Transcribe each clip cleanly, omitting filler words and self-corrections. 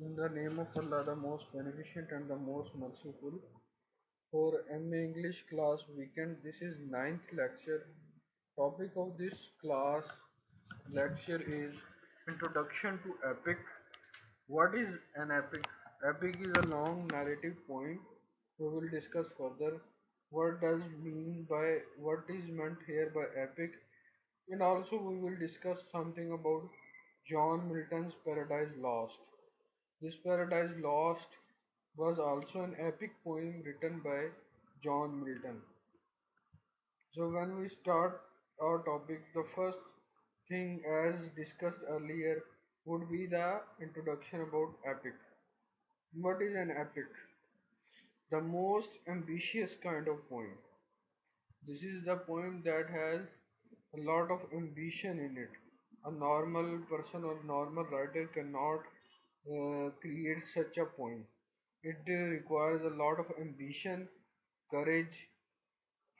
In the name of Allah, the most beneficent and the most merciful. For MA English class weekend, this is ninth lecture. Topic of this class lecture is Introduction to Epic. What is an epic? Epic is a long narrative poem. We will discuss further what is meant here by epic, and also we will discuss something about John Milton's Paradise Lost. This Paradise Lost was also an epic poem written by John Milton. So when we start our topic, the first thing as discussed earlier would be the introduction about epic. What is an epic? The most ambitious kind of poem. This is the poem that has a lot of ambition in it. A normal person or normal writer cannot create such a poem. It requires a lot of ambition, courage,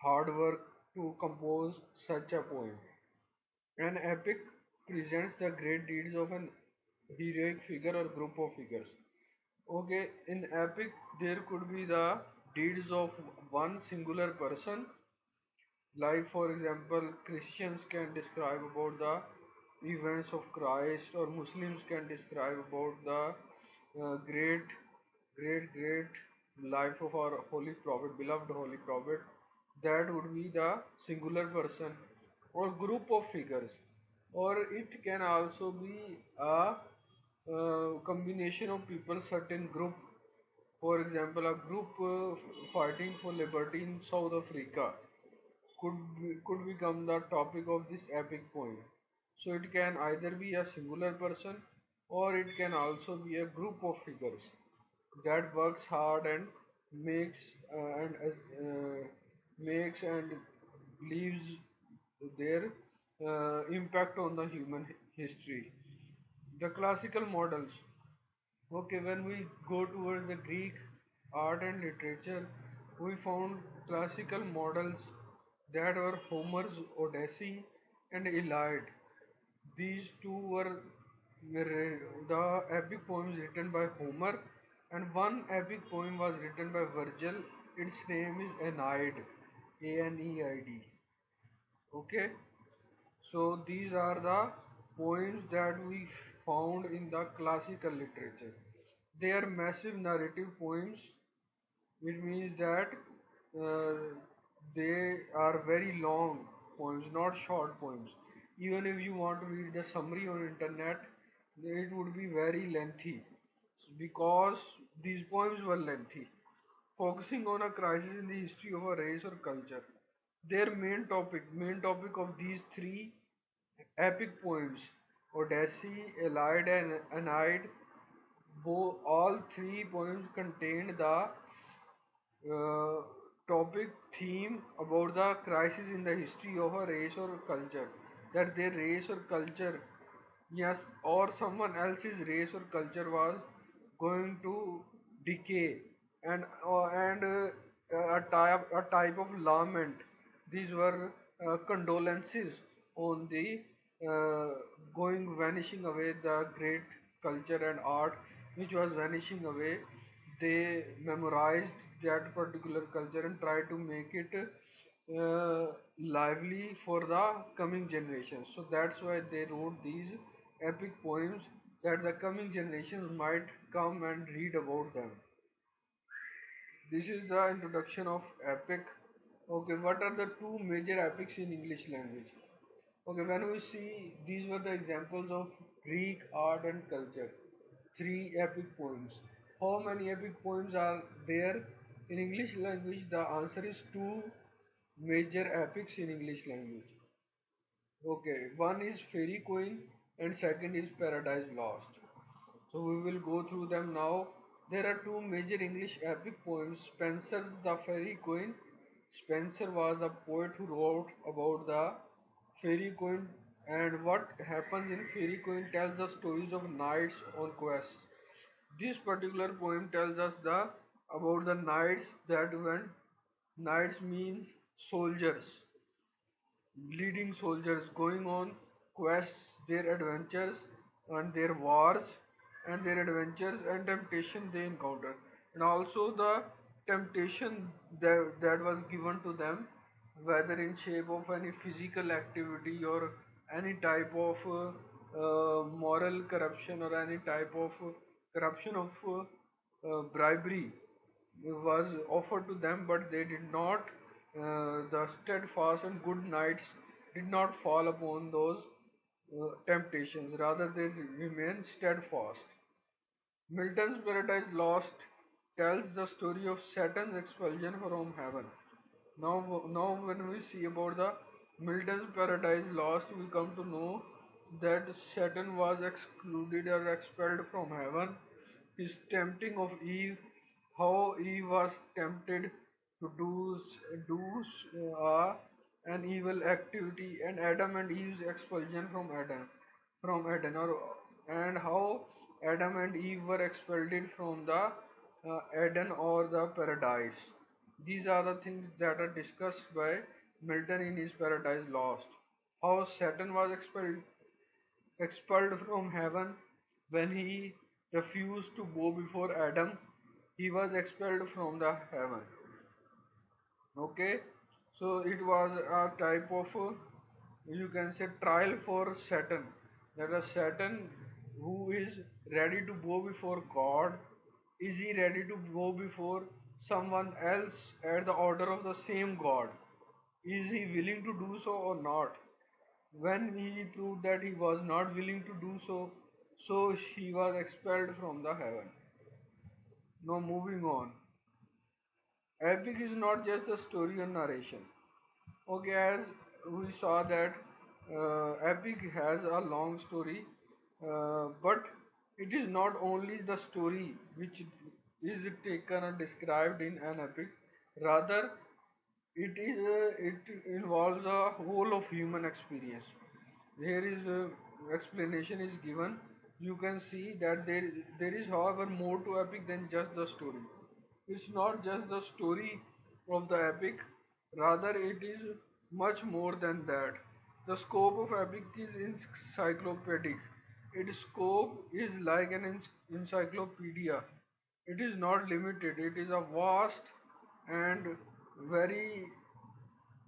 hard work to compose such a poem. An epic presents the great deeds of an heroic figure or group of figures. Okay, in epic there could be the deeds of one singular person, like for example Christians can describe about the events of Christ, or Muslims can describe about the great life of our holy prophet, beloved holy prophet. That would be the singular person or group of figures, or it can also be a combination of people, certain group. For example, a group fighting for liberty in South Africa could become the topic of this epic poem. So it can either be a singular person, or it can also be a group of figures that works hard and makes makes and leaves their impact on the human history. The classical models. Okay, when we go towards the Greek art and literature, we found classical models that were Homer's Odyssey and Iliad. These two were the epic poems written by Homer, and one epic poem was written by Virgil. Its name is Aeneid, Aneid. Okay, so these are the poems that we found in the classical literature. They are massive narrative poems. It means that uh, they are very long poems, not short poems. Even if you want to read the summary on internet, it would be very lengthy because these poems were lengthy, focusing on a crisis in the history of a race or culture. Their main topic of these three epic poems, Odyssey, Iliad, and Aeneid, all three poems contained the uh, topic theme about the crisis in the history of a race or culture, that their race or culture, yes, or someone else's race or culture was going to decay, and a type of lament. These were condolences on the uh, going vanishing away the great culture and art which was vanishing away. They memorized that particular culture and tried to make it lively for the coming generations. So that's why they wrote these epic poems, that the coming generations might come and read about them. This is the introduction of epic. Okay, what are the two major epics in English language? Okay, when we see, these were the examples of Greek art and culture. Three epic poems. How many epic poems are there in English language? The answer is two major epics in English language. Okay, one is Fairy Queen and second is Paradise Lost. So we will go through them now. There are two major English epic poems. Spenser's The Fairy Queen. Spenser was a poet who wrote about the Fairy Queen, and what happens in Fairy Queen tells the stories of knights on quests. This particular poem tells us the about the knights that went. Knights means soldiers, leading soldiers going on quests, their adventures and their wars. and their adventures and temptation they encountered, and also the temptation that was given to them, whether in shape of any physical activity or any type of moral corruption or any type of corruption of bribery was offered to them, but they did not. The steadfast and good knights did not fall upon those temptations, rather, they remain steadfast. Milton's Paradise Lost tells the story of Satan's expulsion from heaven. Now, when we see about the Milton's Paradise Lost, we come to know that Satan was excluded or expelled from heaven. His tempting of Eve, how Eve was tempted to do an evil activity, and Adam and Eve's expulsion from Eden, and how Adam and Eve were expelled from the Eden or the paradise. These are the things that are discussed by Milton in his Paradise Lost. How Satan was expelled from heaven when he refused to bow before Adam. He was expelled from the heaven. Okay, so it was a type of you can say trial for Satan. That is Satan who is ready to bow before God. Is he ready to bow before someone else at the order of the same God? Is he willing to do so or not? When he proved that he was not willing to do so, so he was expelled from the heaven. Now moving on. Epic is not just a story or narration. Okay, as we saw that epic has a long story, but it is not only the story which is taken and described in an epic. Rather, it involves a whole of human experience. Here is explanation is given. You can see that there is however more to epic than just the story. It's not just the story of the epic, rather it is much more than that. The scope of epic is encyclopedic. Its scope is like an encyclopedia. It is not limited. It is a vast and very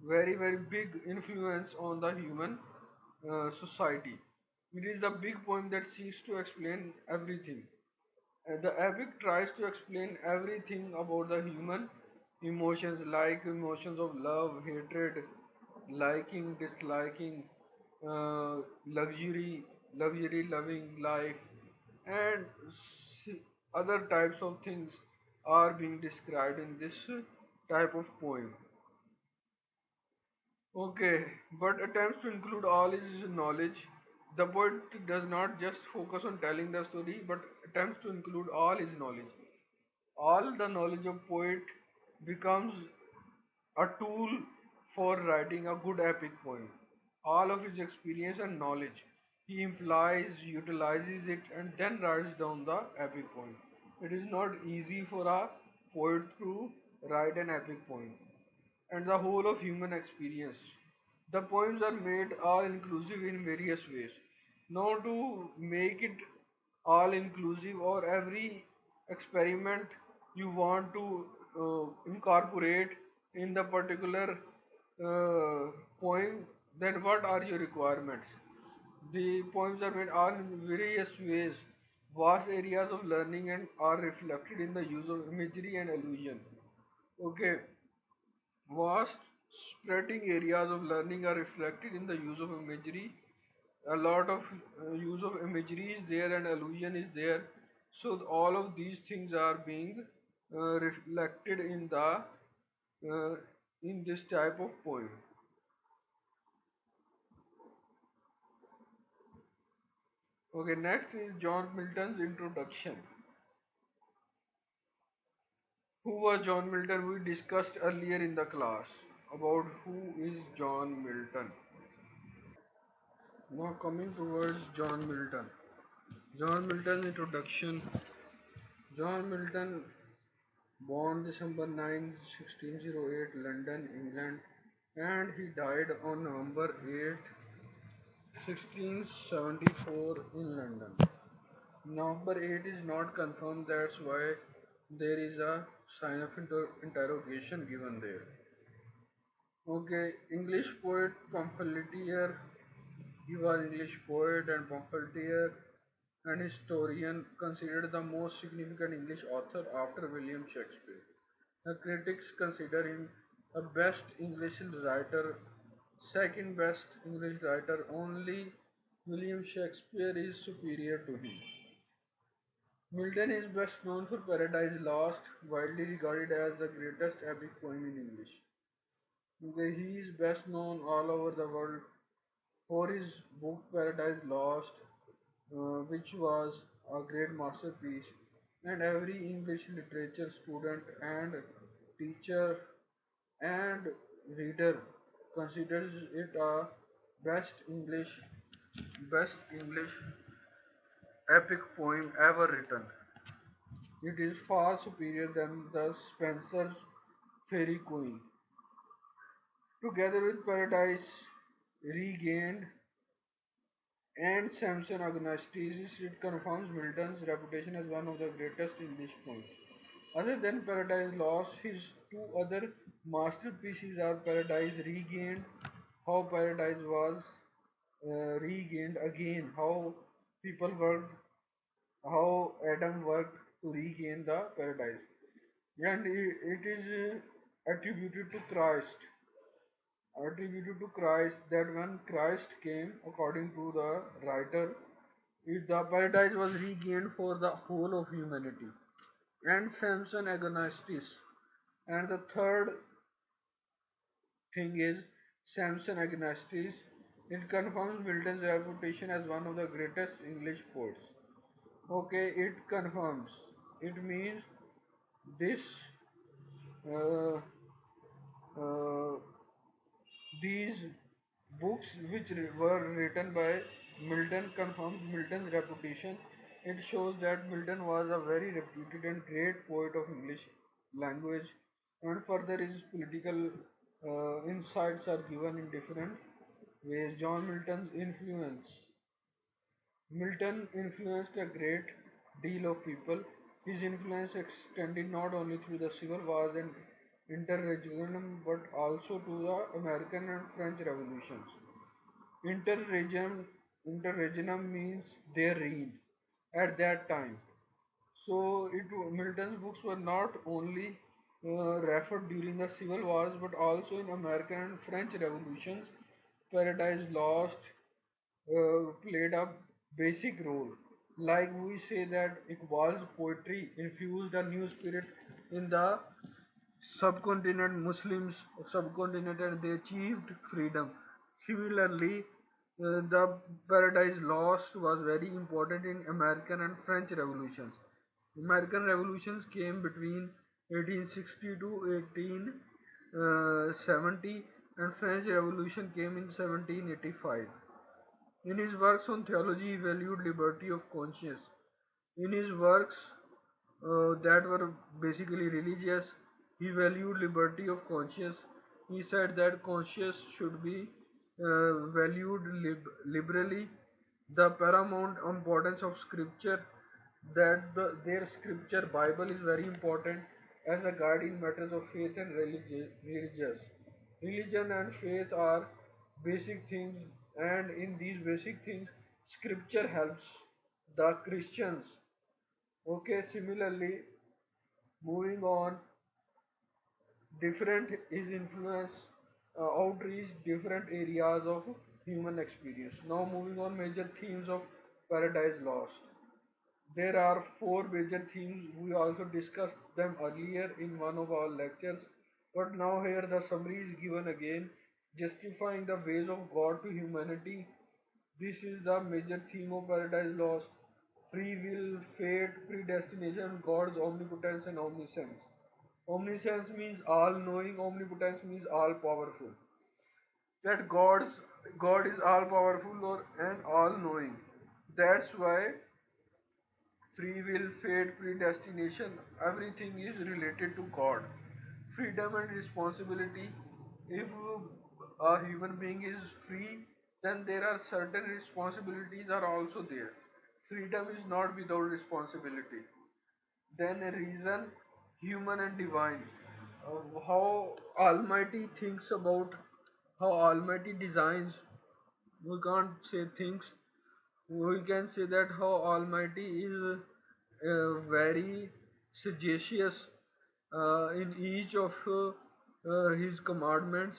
very big influence on the human society. It is the big poem that seeks to explain everything. The epic tries to explain everything about the human emotions, like emotions of love, hatred, liking, disliking, luxury, loving life, and other types of things are being described in this type of poem. Okay, but attempts to include all his knowledge. The poet does not just focus on telling the story, but attempts to include all his knowledge. All the knowledge of poet becomes a tool for writing a good epic poem. All of his experience and knowledge he implies, utilizes it, and then writes down the epic poem. It is not easy for a poet to write an epic poem, and the whole of human experience. The poems are made all inclusive in various ways. Now, to make it all inclusive, or every experiment you want to incorporate in the particular poem, then what are your requirements? The poems are made all in various ways. Vast areas of learning and are reflected in the use of imagery and illusion. Okay, vast spreading areas of learning are reflected in the use of imagery. A lot of use of imagery is there and illusion is there. So all of these things are being reflected uh, in this type of poem. Okay, next is John Milton's introduction. Who was John Milton? We discussed earlier in the class about who is John Milton. Now coming towards John Milton. John Milton's introduction. John Milton, born December 9, 1608, London, England, and he died on November 8, 1674, in London. Number 8 is not confirmed, that's why there is a sign of interrogation given there. Okay, English poet Pamphiletier, he was English poet and pamphleteer and historian, considered the most significant English author after William Shakespeare. The critics consider him a best English writer, second best English writer, only William Shakespeare is superior to him. Milton is best known for Paradise Lost, widely regarded as the greatest epic poem in English. Okay, he is best known all over the world for his book Paradise Lost, which was a great masterpiece, and every English literature student and teacher and reader considers it a best English best English epic poem ever written. It is far superior than the Spenser's Fairy Queen. Together with Paradise Regained and Samson Agonistes, it confirms Milton's reputation as one of the greatest English poets. Other than Paradise Lost, his two other masterpieces are Paradise Regained, how paradise was regained again, how people worked, how Adam worked to regain the paradise. And it is attributed to Christ that when Christ came, according to the writer, the paradise was regained for the whole of humanity. And Samson Agonistes. And the third thing is Samson Agonistes. It confirms Milton's reputation as one of the greatest English poets. Okay, it confirms. It means this uh, uh, these books which were written by Milton confirms Milton's reputation. It shows that Milton was a very reputed and great poet of English language, and further his political insights are given in different ways. John Milton's influence. Milton influenced a great deal of people. His influence extended not only through the civil wars and interregnum but also to the American and French revolutions. Interregnum, interregnum means their reign at that time. So Milton's books were not only referred during the civil wars but also in American and French revolutions. Paradise Lost played a basic role. Like we say that Iqbal's poetry infused a new spirit in the subcontinent Muslims subcontinent and they achieved freedom. Similarly, the Paradise Lost was very important in American and French revolutions. American revolutions came between 1860 to 1870 and French Revolution came in 1785. In his works on theology, he valued liberty of conscience. In his works that were basically religious, he valued liberty of conscience. He said that conscience should be valued liberally. The paramount importance of scripture, that their scripture Bible is very important as a guide in matters of faith and religious. Religion and faith are basic things, and in these basic things, scripture helps the Christians. Okay, similarly, moving on, different is influence outreach different areas of human experience. Now, moving on, major themes of Paradise Lost. There are four major themes. We also discussed them earlier in one of our lectures, but now here the summary is given again, justifying the ways of God to humanity. This is the major theme of Paradise Lost: free will, fate, predestination, God's omnipotence and omniscience. Omniscience means all knowing, omnipotence means all powerful. That God is all powerful and all knowing. That's why free will, fate, predestination, everything is related to God. Freedom and responsibility. If a human being is free, then there are certain responsibilities are also there. freedom is not without responsibility. Then reason, human and divine. How Almighty thinks about, how Almighty designs. We can't say things. We can say that how Almighty is very sagacious in each of His commandments.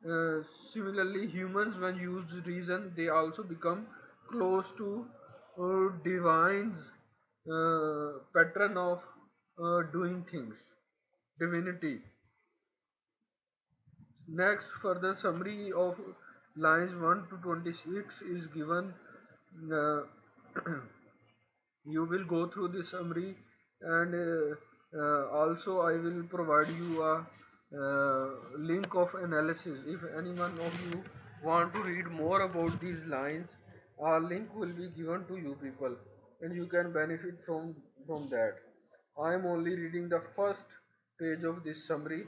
Uh, Similarly, humans, when use reason, they also become close to divine's pattern of doing things, divinity. Next, further summary of lines 1 to 26 is given. Uh, you will go through the summary, and also I will provide you a link of analysis. If anyone of you want to read more about these lines, a link will be given to you people, and you can benefit from that. I am only reading the first page of this summary.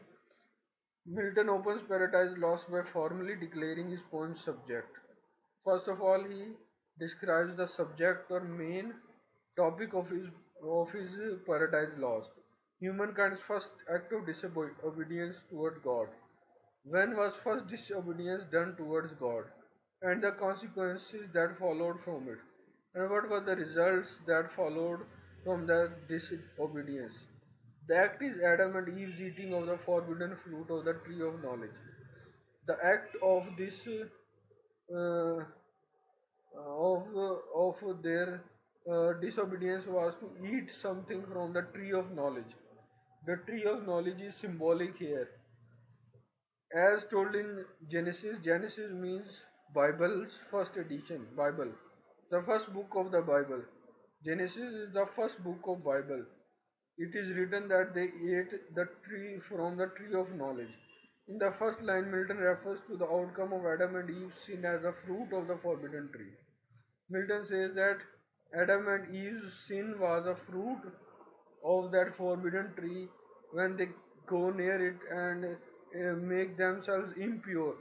Milton opens Paradise Lost by formally declaring his poem's subject. First of all, he describes the subject or main topic of his Paradise Lost. Humankind's first act of disobedience toward God. When was first disobedience done towards God, and the consequences that followed from it, and what were the results that followed from the disobedience? The act is Adam and Eve's eating of the forbidden fruit of the tree of knowledge. The act of this uh, of their disobedience was to eat something from the tree of knowledge. The tree of knowledge is symbolic here, as told in Genesis. Genesis means Bible's first edition. Bible, the first book of the Bible. Genesis is the first book of Bible. It is written that they ate the tree from the tree of knowledge. In the first line, Milton refers to the outcome of Adam and Eve's sin as a fruit of the forbidden tree. Milton says that Adam and Eve's sin was a fruit of that forbidden tree when they go near it and make themselves impure,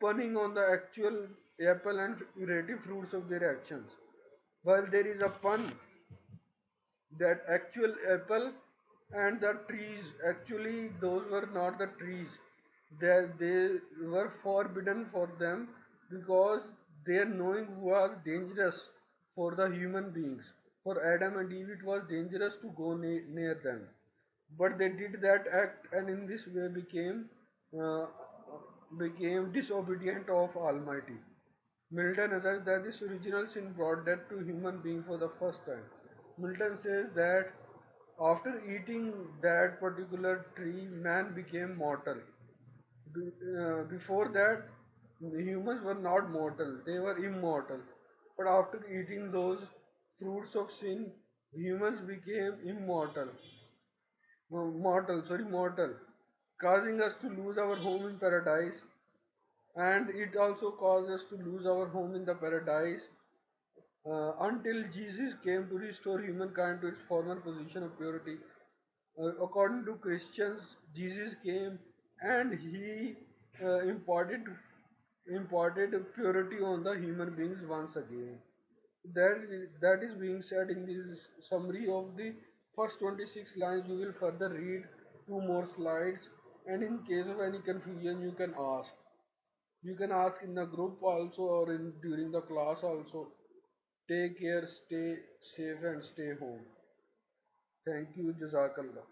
punning on the actual apple and figurative fruits of their actions. While there is a pun that actual apple and the trees, actually those were not the trees, that they were forbidden for them because their knowing was dangerous for the human beings. For Adam and Eve it was dangerous to go near them, but they did that act and in this way uh, became disobedient of Almighty. Milton asserts that this original sin brought death to human being for the first time. Milton says that after eating that particular tree, man became mortal. Before that, the humans were not mortal, they were immortal. But after eating those fruits of sin, humans became immortal. Mortal, causing us to lose our home in paradise, and it also caused us to lose our home in the paradise until Jesus came to restore humankind to its former position of purity. According to Christians, Jesus came and he imparted purity on the human beings once again. That is being said in this summary of the first 26 lines. We will further read two more slides, and in case of any confusion, you can ask. You can ask in the group also or in during the class also. Take care, stay safe, and stay home. Thank you, Jazakallah.